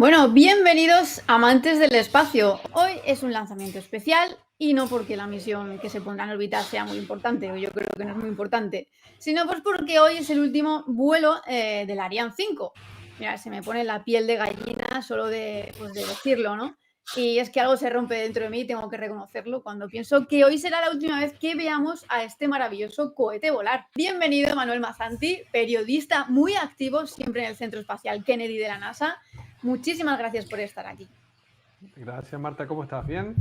Bueno, bienvenidos amantes del espacio. Hoy es un lanzamiento especial y no porque la misión que se pondrá en órbita sea muy importante, o yo creo que no es muy importante, sino pues porque hoy es el último vuelo del Ariane 5. Mira, se me pone la piel de gallina solo de decirlo, ¿no? Y es que algo se rompe dentro de mí, tengo que reconocerlo, cuando pienso que hoy será la última vez que veamos a este maravilloso cohete volar. Bienvenido, Manuel Mazzanti, periodista muy activo siempre en el Centro Espacial Kennedy de la NASA. Muchísimas gracias por estar aquí. Gracias, Marta. ¿Cómo estás? ¿Bien?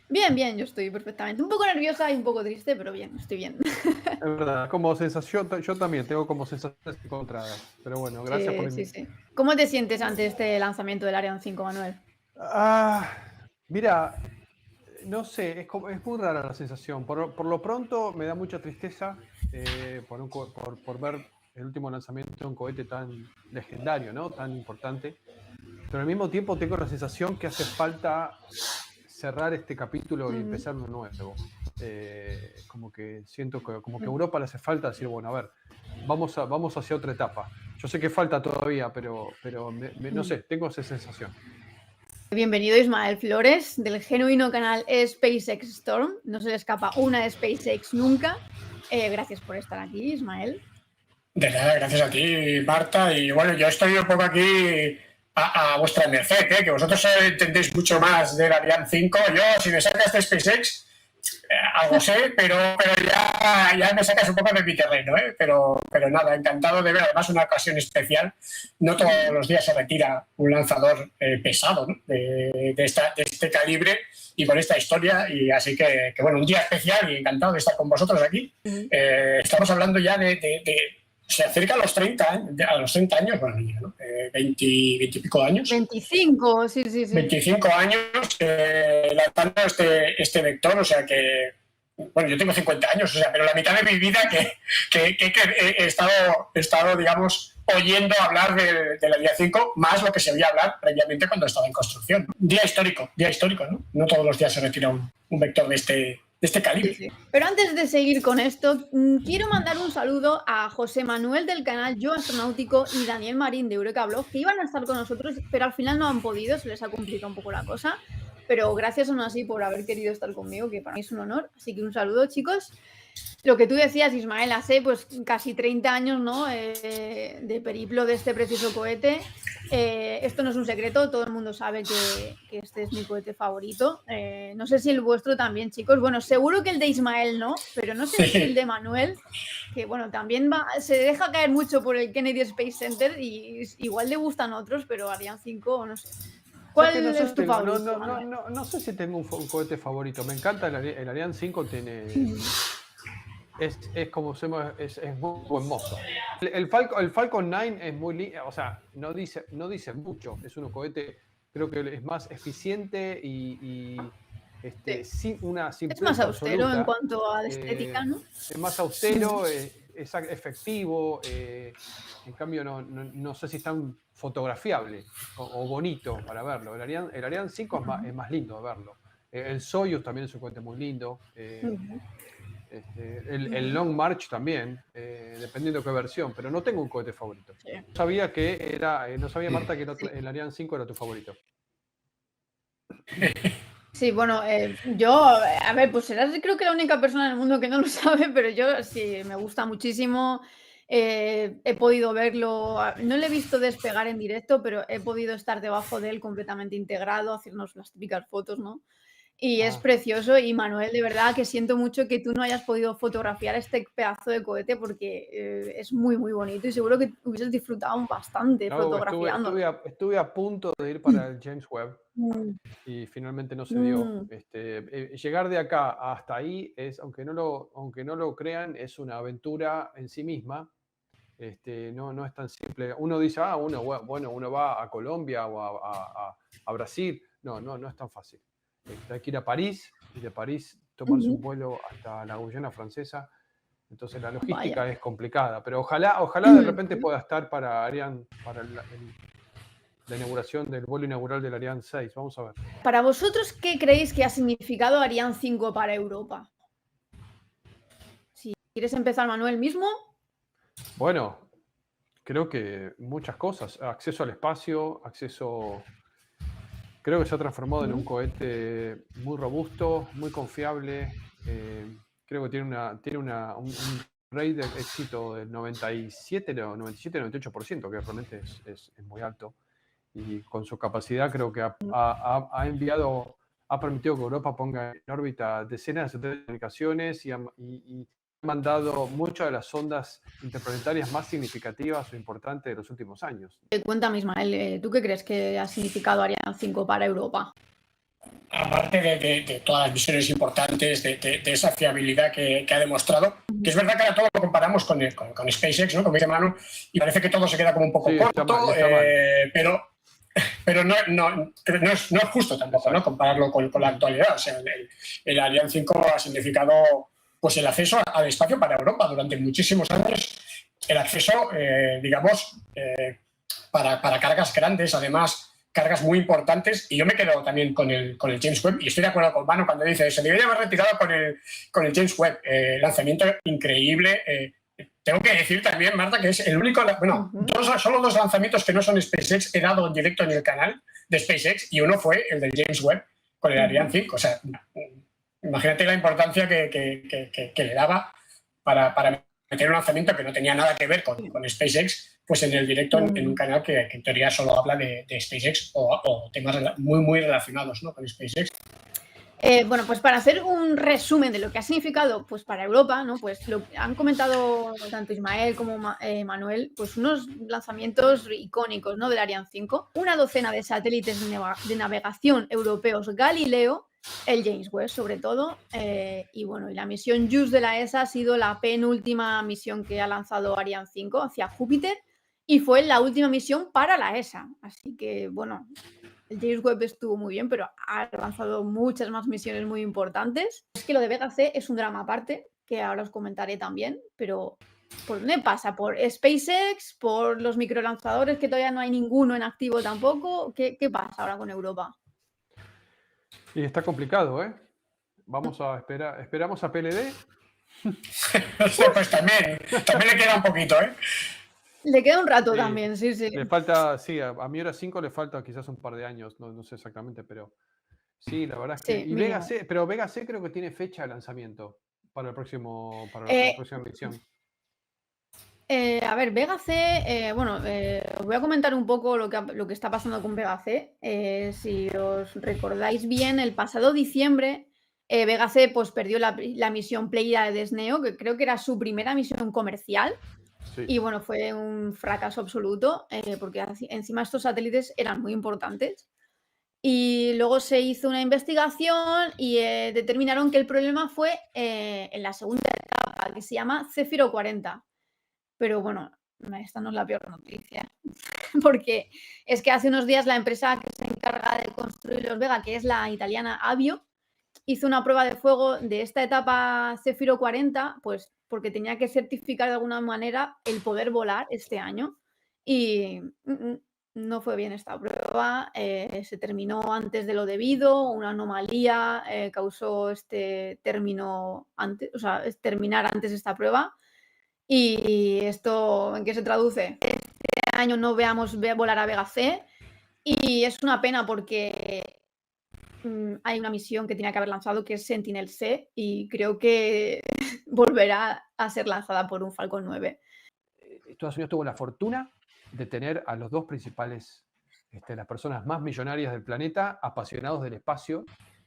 Bien, bien, yo estoy perfectamente. Un poco nerviosa y un poco triste, pero bien, estoy bien. Es verdad, como sensación, yo también tengo como sensaciones encontradas. Pero bueno, gracias por Sí, la sí, invitación. sí. ¿Cómo te sientes ante este lanzamiento del Ariane 5, Manuel? Mira, no sé, es muy rara la sensación. Por lo pronto me da mucha tristeza por ver el último lanzamiento de un cohete tan legendario, ¿no? Tan importante. Pero al mismo tiempo tengo la sensación que hace falta cerrar este capítulo y Ujú, empezar uno nuevo. Como que siento que como que a Europa le hace falta decir, bueno, a ver, vamos hacia otra etapa. Yo sé que falta todavía, pero no ujú. sé, tengo esa sensación. Bienvenido Ismael Flores del genuino canal SpaceX Storm. No se le escapa una de SpaceX nunca. Gracias por estar aquí, Ismael. De nada, gracias a ti, Marta. Y bueno, yo estoy un poco aquí a vuestra merced, ¿eh? Que vosotros entendéis mucho más del Ariane 5. Yo, si me sacas de SpaceX, algo sé, pero ya me sacas un poco de mi terreno, ¿eh? Pero nada, encantado de ver, además, una ocasión especial. No todos los días se retira un lanzador pesado, ¿no? de este calibre y con esta historia. Y así que, bueno, un día especial y encantado de estar con vosotros aquí. Estamos hablando ya se acerca a los 30 años, bueno, niña, ¿no? 20 y pico años. 25, sí, sí, sí. 25 años lanzando este vector, o sea que, bueno, yo tengo 50 años, o sea, pero la mitad de mi vida que he estado, digamos, oyendo hablar de la Día 5, más lo que se oía hablar previamente cuando estaba en construcción. Día histórico, ¿no? No todos los días se retira un vector de este calibre. Sí, sí. Pero antes de seguir con esto, quiero mandar un saludo a José Manuel del canal Yo Astronáutico y Daniel Marín de Eureka Blog, que iban a estar con nosotros, pero al final no han podido, se les ha complicado un poco la cosa. Pero gracias aún así por haber querido estar conmigo, que para mí es un honor. Así que un saludo, chicos. Lo que tú decías, Ismael, hace pues casi 30 años, ¿no? De periplo de este precioso cohete. Esto no es un secreto, todo el mundo sabe que este es mi cohete favorito. No sé si el vuestro también, chicos. Bueno, seguro que el de Ismael no, pero no sé si el de Manuel, que bueno, también se deja caer mucho por el Kennedy Space Center y igual le gustan otros, pero Ariane 5, no sé. O sea que ¿Cuál no sé es si tu tengo, favorito, Manuel? no sé si tengo un cohete favorito. Me encanta el Ariane 5, es como es muy buen mozo. El Falcon 9 es muy lindo, o sea, no dice mucho. Es un cohete, creo que es más eficiente y Sí. sin una Es más simpleza austero en absoluta. cuanto a estética, ¿no? Es más austero, es efectivo. En cambio, no sé si es tan fotografiable o bonito para verlo. El Ariane 5 es más lindo de verlo. El Soyuz también es un cohete muy lindo. Ujú. El Long March también, dependiendo de qué versión, pero no tengo un cohete favorito. Sí. No sabía, Marta, que el Ariane 5 era tu favorito. Sí, bueno, yo, a ver, pues serás creo que la única persona en el mundo que no lo sabe, pero yo sí, me gusta muchísimo. He podido verlo, no le he visto despegar en directo, pero he podido estar debajo de él completamente integrado, hacernos las típicas fotos, ¿no? Y es Ah, precioso. Y Manuel, de verdad que siento mucho que tú no hayas podido fotografiar este pedazo de cohete porque es muy, muy bonito y seguro que hubieses disfrutado bastante no, fotografiándolo. estuve a punto de ir para el James Webb Mm, y finalmente no se dio. mm, Llegar de acá hasta ahí es, aunque no lo crean, es una aventura en sí misma. No es tan simple. Uno dice, uno va a Colombia o a Brasil. No es tan fácil. Hay que ir a París y de París tomarse un ujú. vuelo hasta la Guyana Francesa. Entonces la Vaya. logística es complicada, pero ojalá de repente pueda estar para Ariane, para la inauguración del vuelo inaugural del Ariane 6. Vamos a ver. Para vosotros, ¿qué creéis que ha significado Ariane 5 para Europa? Si quieres empezar, Manuel, mismo. Bueno, Creo que muchas cosas. Acceso al espacio, creo que se ha transformado en un cohete muy robusto, muy confiable. Creo que tiene un rate de éxito del 97-98%, que realmente es muy alto. Y con su capacidad creo que ha permitido que Europa ponga en órbita decenas de comunicaciones y ha mandado muchas de las ondas interplanetarias más significativas o importantes de los últimos años. Cuéntame, Ismael, ¿tú qué crees que ha significado Ariane 5 para Europa? Aparte de todas las misiones importantes, de esa fiabilidad que ha demostrado, que es verdad que ahora todo lo comparamos con SpaceX, ¿no? Como dice Manu, y parece que todo se queda como un poco corto, está mal. pero no es justo tampoco, ¿no? Compararlo con la actualidad. O sea, el Ariane 5 ha significado pues el acceso al espacio para Europa durante muchísimos años, el acceso, digamos, para cargas grandes, además cargas muy importantes, y yo me quedo también con el James Webb, y estoy de acuerdo con Manu cuando dice se debería haber retirado con el James Webb, lanzamiento increíble. Tengo que decir también, Marta, que es el único, bueno, solo 2 lanzamientos que no son SpaceX he dado en directo en el canal de SpaceX, y uno fue el del James Webb con el Ariane 5. O sea, imagínate la importancia que le daba para meter un lanzamiento que no tenía nada que ver con SpaceX, pues en el directo en un canal que en teoría solo habla de SpaceX o temas muy relacionados, ¿no? Con SpaceX. Bueno, pues para hacer un resumen de lo que ha significado pues para Europa, ¿no? Pues lo han comentado tanto Ismael como Manuel, pues unos lanzamientos icónicos, ¿no? Del Ariane 5, una docena de satélites de navegación europeos Galileo, el James Webb sobre todo, y bueno, y la misión JUICE de la ESA ha sido la penúltima misión que ha lanzado Ariane 5 hacia Júpiter y fue la última misión para la ESA, así que bueno, el James Webb estuvo muy bien, pero ha lanzado muchas más misiones muy importantes. Es que lo de Vega C es un drama aparte, que ahora os comentaré también, pero ¿por dónde pasa? ¿Por SpaceX? ¿Por los microlanzadores, que todavía no hay ninguno en activo tampoco? ¿Qué pasa ahora con Europa? Y está complicado, ¿eh? Vamos a esperamos a PLD. Pues también le queda un poquito, ¿eh? Le queda un rato también, sí. Le falta, sí, a mi hora 5 le falta quizás un par de años, no sé exactamente, pero sí, la verdad es que... Sí, y Vega C, pero Vega C creo que tiene fecha de lanzamiento para la próxima misión. A ver, Vega C, bueno, os voy a comentar un poco lo que está pasando con Vega C. Si os recordáis bien, el pasado diciembre, Vega C pues, perdió la misión Pleiades Neo, que creo que era su primera misión comercial. Sí. Y bueno, fue un fracaso absoluto, porque encima estos satélites eran muy importantes. Y luego se hizo una investigación y determinaron que el problema fue en la segunda etapa, que se llama Céfiro 40. Pero bueno, esta no es la peor noticia, porque es que hace unos días la empresa que se encarga de construir los Vega, que es la italiana Avio, hizo una prueba de fuego de esta etapa Céfiro 40, pues porque tenía que certificar de alguna manera el poder volar este año. Y no fue bien esta prueba, se terminó antes de lo debido, una anomalía causó este término antes, o sea, terminar antes esta prueba. ¿Y esto en qué se traduce? Este año no veamos volar a Vega C y es una pena porque hay una misión que tenía que haber lanzado que es Sentinel-C y creo que volverá a ser lanzada por un Falcon 9. Estados Unidos tuvo la fortuna de tener a los 2 principales, las personas más millonarias del planeta, apasionados del espacio.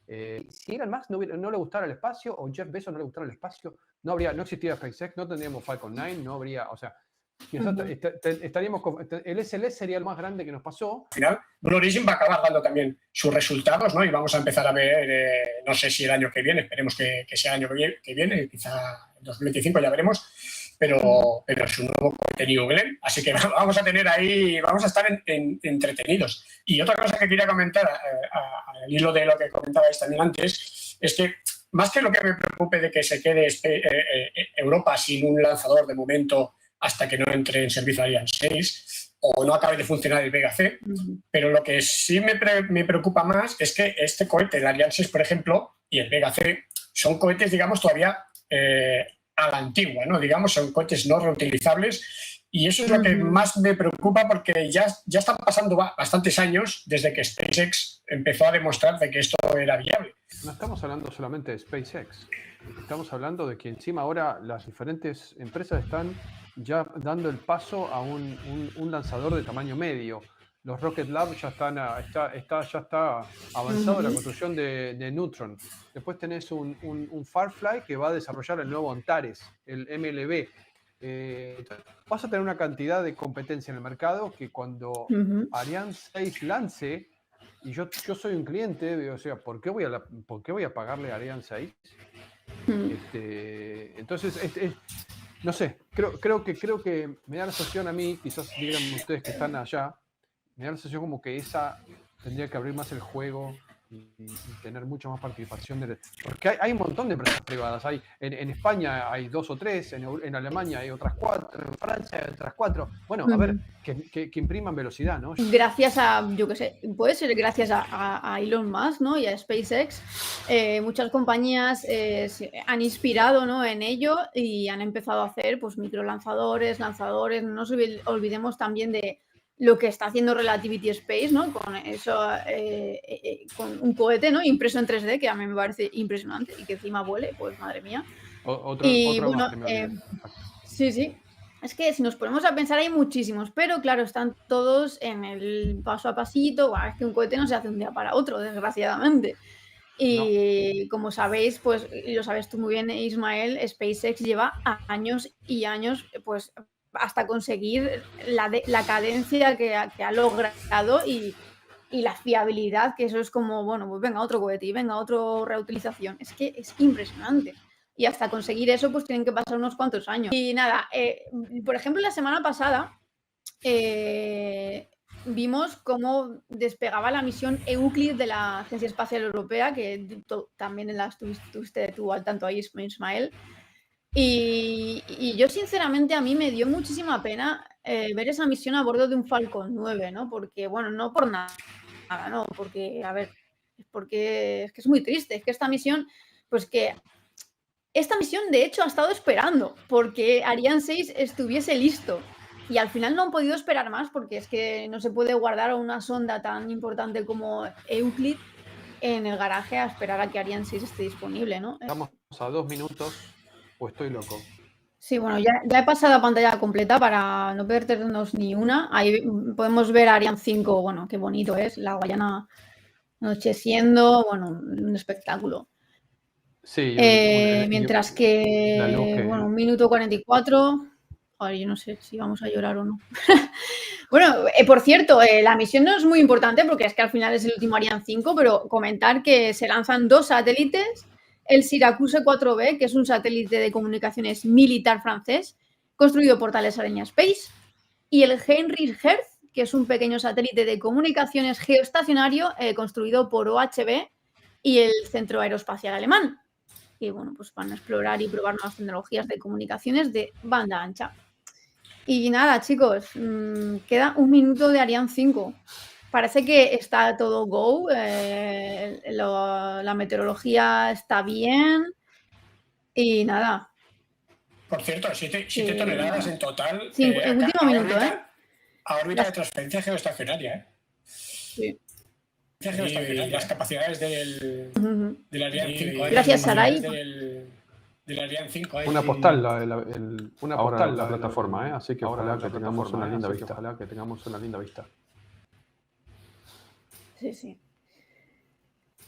Si Elon Musk no le gustara el espacio, o Jeff Bezos no le gustara el espacio, no existiría SpaceX, no tendríamos Falcon 9, no habría, o sea, estaríamos el SLS sería el más grande que nos pasó. Al final, Blue Origin va a acabar dando también sus resultados, ¿no? Y vamos a empezar a ver, no sé si el año que viene, esperemos que sea el año que viene, quizá en 2025 ya veremos, pero es un nuevo contenido, ¿vale? Así que vamos a tener ahí, vamos a estar entretenidos. Y otra cosa que quería comentar, al hilo de lo que comentabais también antes, es que más que lo que me preocupe de que se quede Europa sin un lanzador de momento hasta que no entre en servicio Ariane 6 o no acabe de funcionar el Vega C, pero lo que sí me preocupa más es que este cohete, el Ariane 6, por ejemplo, y el Vega C, son cohetes, digamos, todavía a la antigua, ¿no? Digamos, son cohetes no reutilizables Y eso es lo que más me preocupa, porque ya están pasando bastantes años desde que SpaceX empezó a demostrar de que esto era viable. No estamos hablando solamente de SpaceX. Estamos hablando de que encima ahora las diferentes empresas están ya dando el paso a un lanzador de tamaño medio. Los Rocket Lab ya ya está avanzado la construcción de Neutron. Después tenés un Firefly que va a desarrollar el nuevo Antares, el MLB. Vas a tener una cantidad de competencia en el mercado que cuando Ariane 6 lance, y yo soy un cliente, o sea, ¿por qué voy a pagarle a Ariane 6? Entonces, no sé, creo que me da la sensación a mí, quizás digan ustedes que están allá, me da la sensación como que esa tendría que abrir más el juego y tener mucha más participación. Porque hay un montón de empresas privadas. En España hay 2 o 3, en Alemania hay otras 4, en Francia hay otras 4. Bueno, a ver, que impriman velocidad, ¿no? Gracias a, yo qué sé, puede ser gracias a Elon Musk, ¿no? Y a SpaceX, muchas compañías se han inspirado, ¿no?, en ello y han empezado a hacer pues microlanzadores, lanzadores. No nos olvidemos también de lo que está haciendo Relativity Space, ¿no? Con eso, con un cohete, ¿no?, impreso en 3D, que a mí me parece impresionante, y que encima vuele, pues madre mía. Otro bueno, más que me olvidé. sí. Es que si nos ponemos a pensar hay muchísimos, pero claro, están todos en el paso a pasito. Bueno, es que un cohete no se hace un día para otro, desgraciadamente. Y como sabéis, pues, y lo sabes tú muy bien, Ismael, SpaceX lleva años y años, pues, hasta conseguir la cadencia que ha logrado y la fiabilidad, que eso es como, bueno, pues venga otro cohete y venga otra reutilización. Es que es impresionante. Y hasta conseguir eso, pues tienen que pasar unos cuantos años. Y nada, por ejemplo, la semana pasada vimos cómo despegaba la misión Euclid de la Agencia Espacial Europea, que también la estuviste tú al tanto ahí, Ismael. Y yo, sinceramente, a mí me dio muchísima pena ver esa misión a bordo de un Falcon 9, ¿no? Porque, bueno, no por nada, ¿no? Porque, a ver, es que es muy triste. Es que esta misión, de hecho, ha estado esperando porque Ariane 6 estuviese listo. Y al final no han podido esperar más, porque es que no se puede guardar una sonda tan importante como Euclid en el garaje a esperar a que Ariane 6 esté disponible, ¿no? Estamos a 2 minutos o estoy loco. Sí, bueno, ya he pasado a pantalla completa para no perdernos ni una. Ahí podemos ver a Ariane 5, bueno, qué bonito es, la Guayana anocheciendo, bueno, un espectáculo. Sí, mientras que, bueno, 1 minuto 44. Joder, yo no sé si vamos a llorar o no. Bueno, por cierto, la misión no es muy importante porque es que al final es el último Ariane 5, pero comentar que se lanzan 2 satélites, el Syracuse 4B, que es un satélite de comunicaciones militar francés, construido por Thales Alenia Space, y el Heinrich Hertz, que es un pequeño satélite de comunicaciones geoestacionario construido por OHB y el Centro Aeroespacial Alemán. Y bueno, pues van a explorar y probar nuevas tecnologías de comunicaciones de banda ancha. Y nada, chicos, queda 1 minuto de Ariane 5. Parece que está todo go, la meteorología está bien y nada. Por cierto, 7 toneladas en total. Sí, el último minuto, a órbita de transferencia geoestacionaria, Sí. Las capacidades del Ariane 5. Gracias, Sarai. Del Ariane 5. Una postal la plataforma, así que ojalá que tengamos una linda vista. Sí.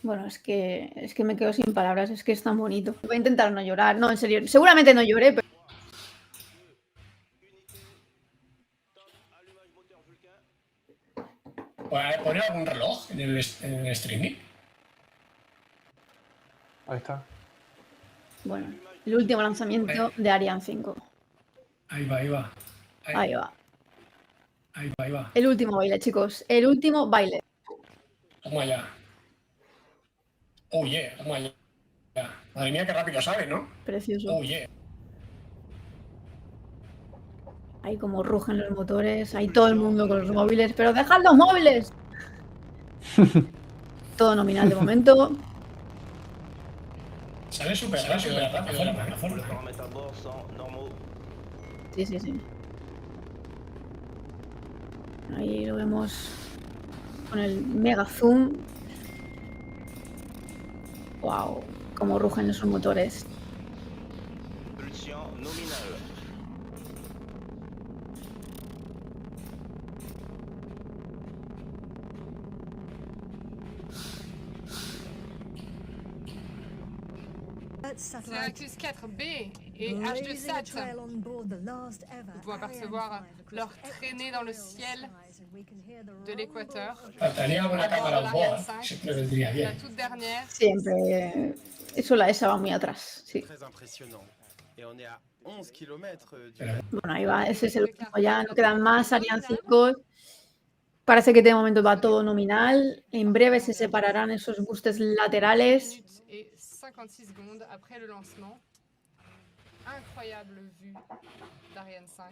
Bueno, es que me quedo sin palabras, es que es tan bonito. Voy a intentar no llorar, no, en serio, seguramente no lloré, pero... ¿Poner algún reloj en el streaming? Ahí está. Bueno, el último lanzamiento de Ariane 5. Ahí va. El último baile, chicos. El último baile. Toma ya. Oh yeah. Madre mía, qué rápido sabe, ¿no? Precioso. Oh yeah. Ahí como rugen los motores, ahí todo el mundo con los móviles. ¡Pero dejad los móviles! Todo nominal de momento. Sale súper rápido la plataforma. Sí. Ahí lo vemos con el mega zoom. Wow, cómo rugen esos motores. Propulsion nominale. C'est Actus 4B et H2Sat. On peut apercevoir leur traînée dans le ciel de l'équateur. Faltaría una cámara on board, siempre vendría La bien. toute dernière. Siempre. Eso la ESA va muy atrás, sí. Très impressionnant. Et on est à 11 km du... Bueno, ahí va, ese es el último ya, no quedan más, Ariane 5. Parece que de momento va todo nominal. En breve se separarán esos boosters laterales. 1 minute et 56 secondes après le lancement. Incroyable vue d'Ariane 5.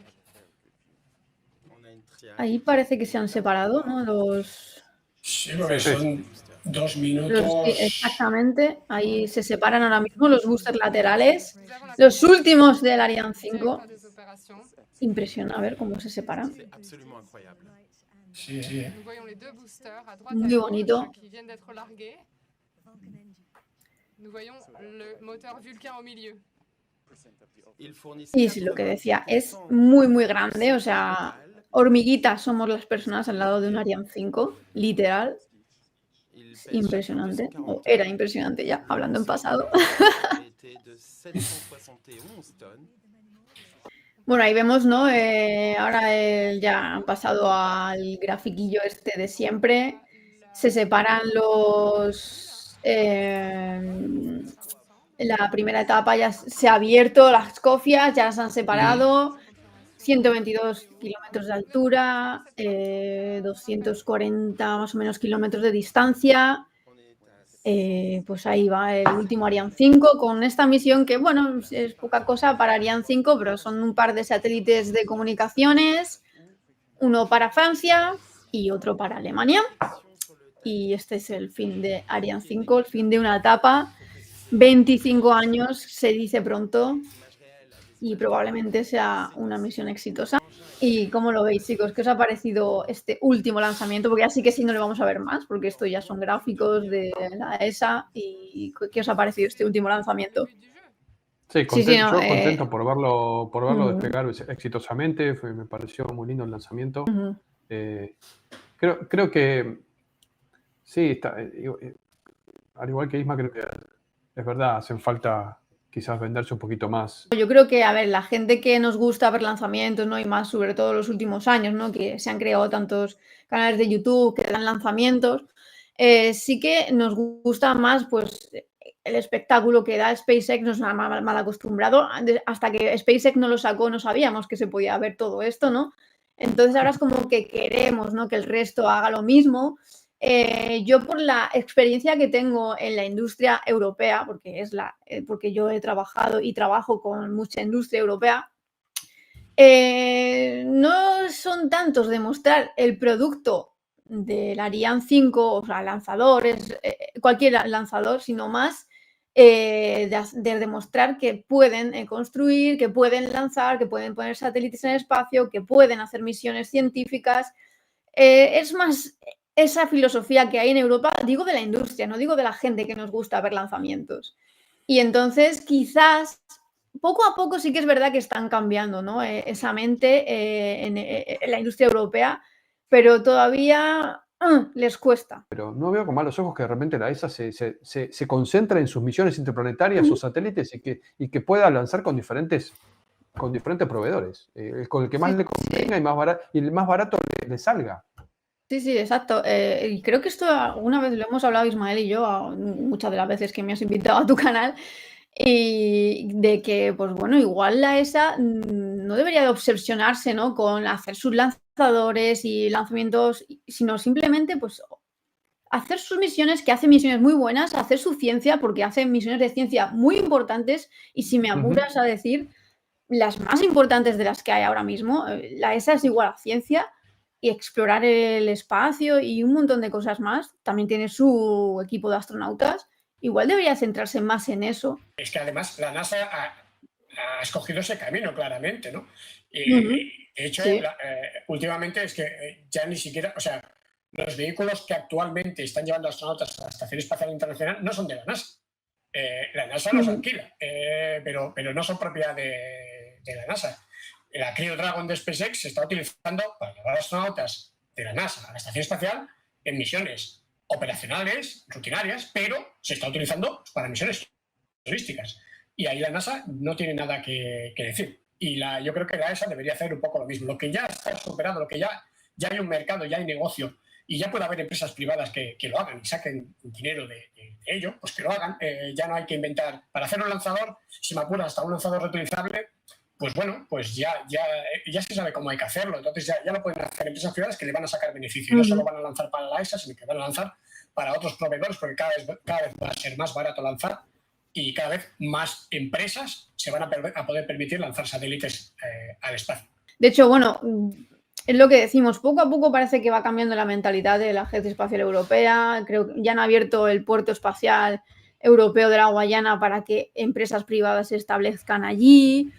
On a une triade. Ahí parece que se han separado, ¿no? Los Sí, porque son 2 sí, minutos. exactamente. Ahí se separan ahora mismo los boosters laterales. Nous avons la Los últimos del Ariane 5. directeur des opérations. Impresiona a ver cómo se separan. C'est absolument incroyable. Sí, sí. Nous voyons les deux boosters à droite Muy à gauche bonito. qui viennent d'être largués. Nous voyons le moteur Vulcain au milieu. Ils fournissent Y sí, lo que decía, es muy, muy grande. O sea, hormiguitas somos las personas al lado de un Ariane 5, literal. Ils pèsent Impresionante. chacun O 240 era impresionante ya, hablando en pasado. était de 771 tonnes. Bueno, ahí vemos, ¿no? Ahora ya han pasado al grafiquillo este de siempre. Se separan los... la primera etapa ya se ha abierto, las cofias ya se han separado. 122 kilómetros de altura, 240 más o menos kilómetros de distancia. On est à Pues ahí va el último Ariane 5 con esta misión que, bueno, es poca cosa para Ariane 5, pero son un par de satélites de comunicaciones, uno para Francia y otro para Alemania. Y este es el fin de Ariane 5, el fin de una etapa. 25 años, se dice pronto, y probablemente sea una misión exitosa. ¿Y cómo lo veis, chicos? ¿Qué os ha parecido este último lanzamiento? Porque así que sí no le vamos a ver más, porque esto ya son gráficos de la ESA. ¿Y qué os ha parecido este último lanzamiento? Sí, Sí, sí, no, yo contento por verlo Ujú. despegar exitosamente. Me pareció muy lindo el lanzamiento. Ujú. Creo que sí, está, al igual que Isma, creo que es verdad, hacen falta quizás venderse un poquito más. Yo creo que, a ver, la gente que nos gusta ver lanzamientos, ¿no? Y más sobre todo los últimos años, ¿no? Que se han creado tantos canales de YouTube que dan lanzamientos, sí que nos gusta más, pues, el espectáculo que da SpaceX. Nos ha mal acostumbrado. Hasta que SpaceX no lo sacó, no sabíamos que se podía ver todo esto, ¿no? Entonces ahora es como que queremos, ¿no? Que el resto haga lo mismo. Yo, por la experiencia que tengo en la industria europea, porque yo he trabajado y trabajo con mucha industria europea, no son tantos de mostrar el producto del Ariane 5, o sea, lanzadores, cualquier lanzador, sino más de demostrar que pueden construir, que pueden lanzar, que pueden poner satélites en el espacio, que pueden hacer misiones científicas. Es más esa filosofía que hay en Europa, digo de la industria, no digo de la gente que nos gusta ver lanzamientos. Y entonces quizás poco a poco sí que es verdad que están cambiando, ¿no? Esa mente en la industria europea, pero todavía les cuesta. Pero no veo con malos ojos que de repente la ESA se concentre en sus misiones interplanetarias o satélites y que pueda lanzar con diferentes proveedores, con el que más Sí, le convenga y el más barato le salga. Sí, sí, exacto. Y creo que esto alguna vez lo hemos hablado Ismael y yo, muchas de las veces que me has invitado a tu canal, y de que, pues bueno, igual la ESA no debería de obsesionarse, ¿no? Con hacer sus lanzadores y lanzamientos, sino simplemente, pues, hacer sus misiones, que hace misiones muy buenas, hacer su ciencia, porque hace misiones de ciencia muy importantes, y si me apuras a decir, las más importantes de las que hay ahora mismo. La ESA es igual a ciencia y explorar el espacio y un montón de cosas más. También tiene su equipo de astronautas. Igual debería centrarse más en eso. Es que además la NASA ha escogido ese camino claramente, ¿no? Ujú. De hecho, Sí. últimamente es que ya ni siquiera, o sea, los vehículos que actualmente están llevando astronautas a la Estación Espacial Internacional no son de la NASA. La NASA los Ujú. alquila, pero no son propiedad de la NASA. La Crew Dragon de SpaceX se está utilizando para llevar astronautas de la NASA a la Estación Espacial en misiones operacionales, rutinarias, pero se está utilizando para misiones turísticas. Y ahí la NASA no tiene nada que decir. Y yo creo que la ESA debería hacer un poco lo mismo. Lo que ya está superado, lo que ya hay un mercado, ya hay negocio, y ya puede haber empresas privadas que lo hagan y saquen dinero de ello, pues que lo hagan. Ya no hay que inventar. Para hacer un lanzador, si me apuras hasta un lanzador reutilizable, pues bueno, pues ya se sabe cómo hay que hacerlo. Entonces ya lo pueden hacer empresas privadas que le van a sacar beneficio. Y no solo van a lanzar para la ESA, sino que van a lanzar para otros proveedores, porque cada vez va a ser más barato lanzar y cada vez más empresas se van a poder permitir lanzar satélites al espacio. De hecho, bueno, es lo que decimos, poco a poco parece que va cambiando la mentalidad de la Agencia Espacial Europea. Creo que ya han abierto el puerto espacial europeo de la Guayana para que empresas privadas se establezcan allí.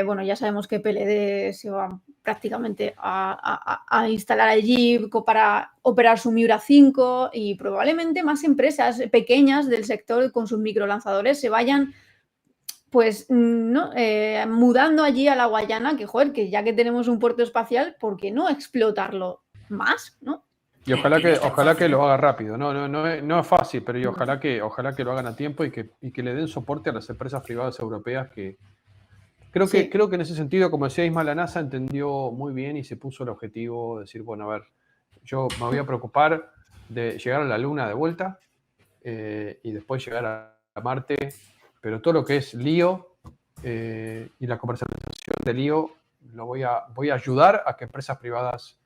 Bueno, ya sabemos que PLD se va prácticamente a instalar allí para operar su Miura 5 y probablemente más empresas pequeñas del sector con sus microlanzadores se vayan pues no, mudando allí a la Guayana, que joder, que ya que tenemos un puerto espacial, ¿por qué no explotarlo más, no? Y ojalá que lo haga rápido. No es fácil, pero ojalá que lo hagan a tiempo y que le den soporte a las empresas privadas europeas que creo que en ese sentido, como decía Isma, la NASA entendió muy bien y se puso el objetivo de decir, bueno, a ver, yo me voy a preocupar de llegar a la Luna de vuelta y después llegar a Marte, pero todo lo que es LEO y la comercialización de LEO lo voy a ayudar a que empresas privadas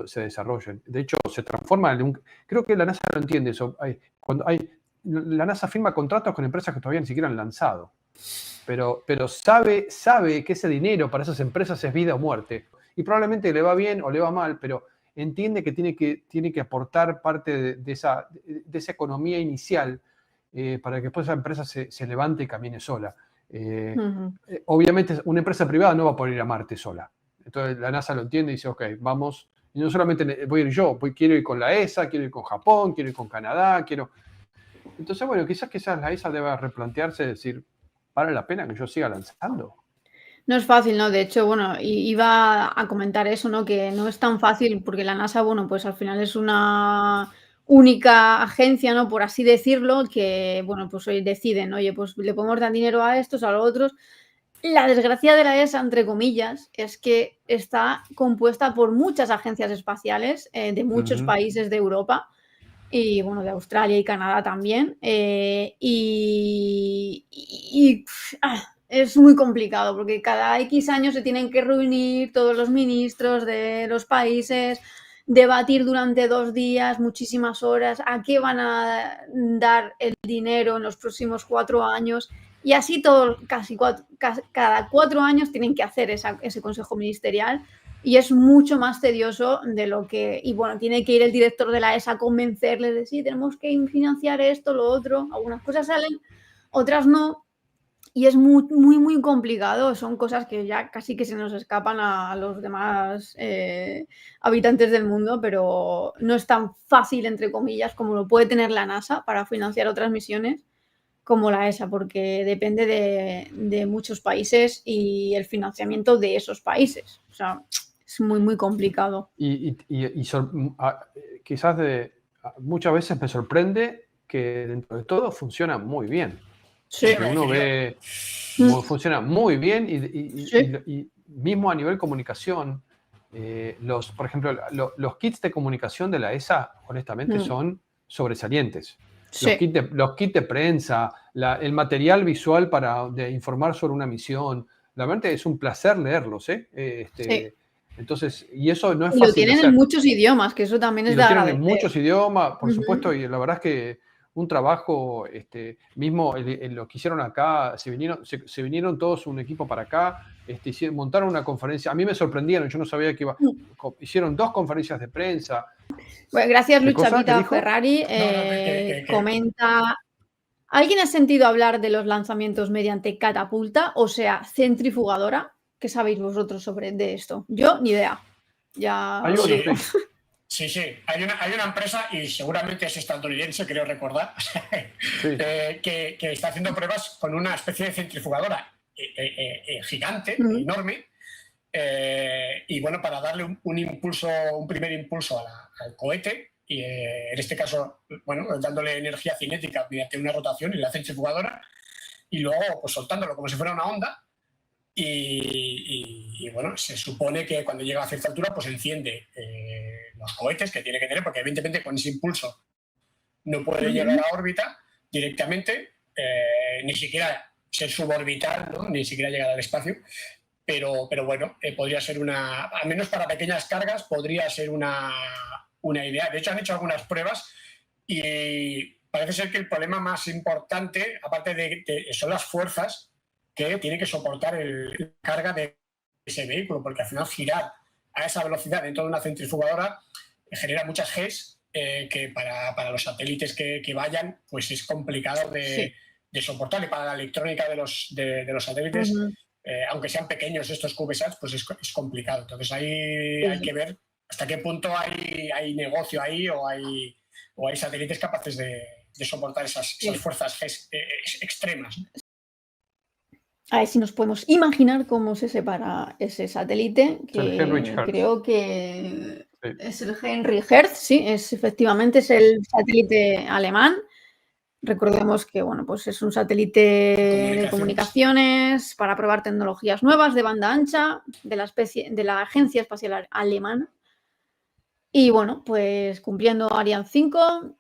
se desarrollen. De hecho, se transforma en creo que la NASA no entiende eso. La NASA firma contratos con empresas que todavía ni siquiera han lanzado. Pero sabe que ese dinero para esas empresas es vida o muerte. Y probablemente le va bien o le va mal, pero entiende que tiene que aportar parte de esa economía inicial para que después esa empresa se levante y camine sola. Obviamente una empresa privada no va a poder ir a Marte sola. Entonces la NASA lo entiende y dice, ok, vamos. Y no solamente voy a ir yo, quiero ir con la ESA, quiero ir con Japón, quiero ir con Canadá, Entonces, bueno, quizás la ESA deba replantearse, decir, ¿vale la pena que yo siga lanzando? No es fácil, ¿no? De hecho, bueno, iba a comentar eso, ¿no? Que no es tan fácil porque la NASA, bueno, pues al final es una única agencia, ¿no? Por así decirlo, que, bueno, pues hoy deciden, oye, pues le podemos dar dinero a estos, a los otros. La desgracia de la ESA, entre comillas, es que está compuesta por muchas agencias espaciales de muchos países de Europa y, bueno, de Australia y Canadá también. Es muy complicado porque cada X años se tienen que reunir todos los ministros de los países, debatir durante 2 días, muchísimas horas, a qué van a dar el dinero en los próximos 4 años. Y así cada 4 años tienen que hacer ese consejo ministerial y es mucho más tedioso de lo que... Y bueno, tiene que ir el director de la ESA a convencerles de sí, tenemos que financiar esto, lo otro. Algunas cosas salen, otras no. Y es muy, muy, muy complicado. Son cosas que ya casi que se nos escapan a los demás habitantes del mundo, pero no es tan fácil, entre comillas, como lo puede tener la NASA para financiar otras misiones como la ESA, porque depende de muchos países y el financiamiento de esos países. O sea, es muy, muy complicado. Quizás muchas veces me sorprende que dentro de todo funciona muy bien. Sí. Uno ve, funciona muy bien y mismo a nivel comunicación, por ejemplo, los kits de comunicación de la ESA, honestamente, son sobresalientes. Sí. Los kits de prensa, el material visual de informar sobre una misión, la verdad es un placer leerlos, sí. Entonces, y eso no es fácil. Lo tienen en muchos idiomas, que eso también es de agradecer. Lo tienen en muchos idiomas, por supuesto, y la verdad es que un trabajo, mismo lo que hicieron acá, se vinieron todos un equipo para acá, montaron una conferencia. A mí me sorprendieron, yo no sabía que hicieron 2 conferencias de prensa. Bueno, gracias, Lucha Vita Ferrari. Comenta. ¿Alguien ha sentido hablar de los lanzamientos mediante catapulta, o sea, centrifugadora? ¿Qué sabéis vosotros de esto? Yo, ni idea. Ya Hay lo uno, digo. Sí, hay una empresa, y seguramente es estadounidense, creo recordar, Sí. que está haciendo pruebas con una especie de centrifugadora gigante, enorme, y bueno, para darle un primer impulso al cohete, y en este caso, bueno, dándole energía cinética mediante una rotación y la centrifugadora, y luego pues soltándolo como si fuera una onda. Y bueno, se supone que cuando llega a cierta altura, pues enciende los cohetes que tiene que tener, porque evidentemente con ese impulso no puede llegar a órbita directamente, ni siquiera ser suborbital, ¿no? Ni siquiera llegar al espacio. Pero bueno, podría ser al menos para pequeñas cargas, podría ser una idea. De hecho, han hecho algunas pruebas y parece ser que el problema más importante, aparte son las fuerzas que tiene que soportar la carga de ese vehículo, porque al final girar a esa velocidad dentro de una centrifugadora genera muchas Gs que para los satélites que vayan, pues es complicado de soportar, y para la electrónica de los satélites, aunque sean pequeños estos CubeSats, pues es complicado. Entonces ahí hay que ver hasta qué punto hay negocio ahí, o hay satélites capaces de soportar esas fuerzas Gs extremas. A ver si nos podemos imaginar cómo se separa ese satélite, que creo que es el Heinrich Hertz, sí, efectivamente es el satélite alemán. Recordemos que bueno, pues es un satélite de comunicaciones para probar tecnologías nuevas de banda ancha de la Agencia Espacial Alemana. Y bueno, pues cumpliendo Ariane 5.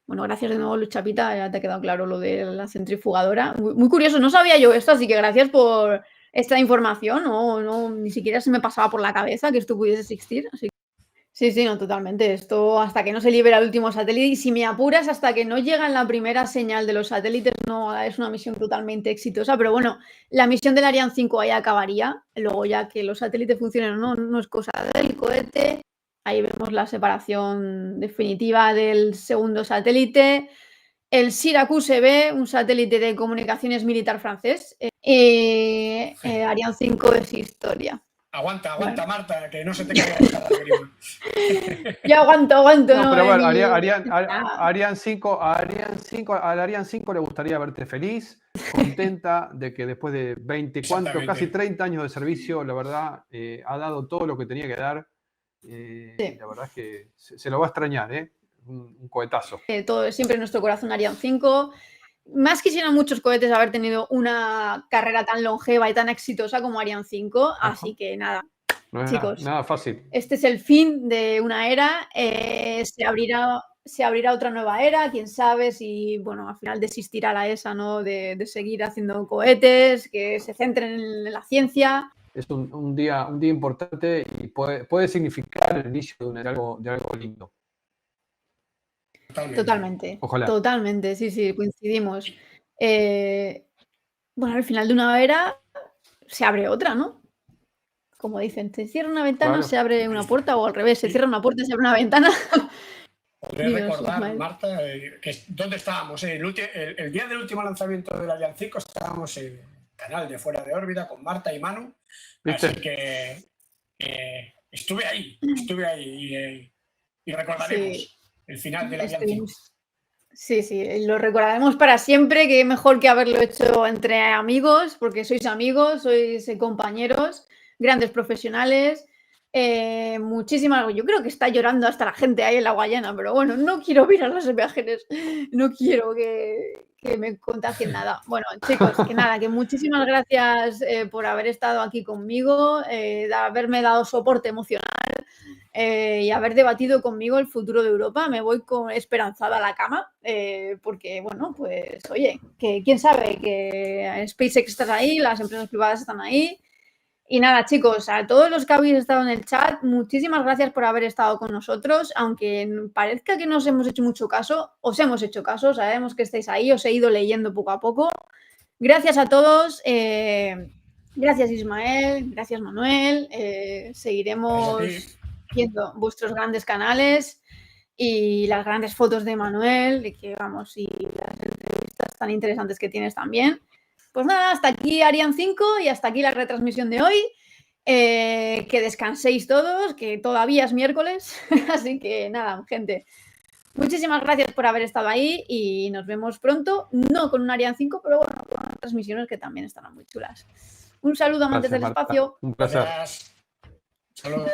Bueno, gracias de nuevo, Luchapita, ya te ha quedado claro lo de la centrifugadora. Muy curioso, no sabía yo esto, así que gracias por esta información. No, ni siquiera se me pasaba por la cabeza que esto pudiese existir. Así que, sí, no, totalmente. Esto hasta que no se libera el último satélite, y si me apuras, hasta que no llega en la primera señal de los satélites, no es una misión totalmente exitosa. Pero bueno, la misión del Ariane 5 ahí acabaría. Luego ya que los satélites funcionen o no es cosa del cohete. Ahí vemos la separación definitiva del segundo satélite. El Syracuse B, un satélite de comunicaciones militar francés. Ariane 5 es historia. Aguanta, bueno. Marta, que no se te caiga esta lágrima. Yo aguanto. No, pero bueno, Ariane 5, al Ariane 5 le gustaría verte feliz, contenta de que después de 24, casi 30 años de servicio, la verdad, ha dado todo lo que tenía que dar. La verdad es que se lo va a extrañar, un cohetazo. Todo siempre en nuestro corazón Ariane 5. Más quisieran muchos cohetes haber tenido una carrera tan longeva y tan exitosa como Ariane 5, así que nada, chicos, nada fácil. Este es el fin de una era, se abrirá otra nueva era, quién sabe si, bueno, al final desistirá la ESA, ¿no? de seguir haciendo cohetes, que se centren en la ciencia. Es un día importante y puede significar el inicio de algo lindo. Totalmente. Ojalá. Totalmente, sí, coincidimos. Bueno, al final de una era se abre otra, ¿no? Como dicen, se cierra una ventana, claro. Se abre una puerta, o al revés, se cierra una puerta y se abre una ventana. Podría recordar, Marta, ¿dónde estábamos? El día del último lanzamiento del Ariane 5 estábamos en el canal de Fuera de Órbita con Marta y Manu. ¿Viste? Así que estuve ahí y recordaremos el final del Ariane 5. Sí, lo recordaremos para siempre, que mejor que haberlo hecho entre amigos, porque sois amigos, sois compañeros, grandes profesionales. Muchísimas, yo creo que está llorando hasta la gente ahí en la Guayana, pero bueno, no quiero mirar las imágenes, no quiero que me contagien nada. Bueno, chicos, que nada, que muchísimas gracias por haber estado aquí conmigo, de haberme dado soporte emocional y haber debatido conmigo el futuro de Europa. Me voy esperanzada a la cama, porque bueno, pues oye, que quién sabe, que SpaceX está ahí, las empresas privadas están ahí. Y nada, chicos, a todos los que habéis estado en el chat, muchísimas gracias por haber estado con nosotros. Aunque parezca que no os hemos hecho mucho caso, os hemos hecho caso, sabemos que estáis ahí, os he ido leyendo poco a poco. Gracias a todos, gracias Ismael, gracias Manuel, seguiremos viendo vuestros grandes canales. y las grandes fotos de Manuel, de que vamos, y las entrevistas tan interesantes que tienes también. Pues nada, hasta aquí Ariane 5 y hasta aquí la retransmisión de hoy. Que descanséis todos, que todavía es miércoles, así que nada, gente. Muchísimas gracias por haber estado ahí y nos vemos pronto, no con un Ariane 5, pero bueno, con transmisiones que también estarán muy chulas. Un saludo, amantes del espacio. Un placer. Gracias. Saludos.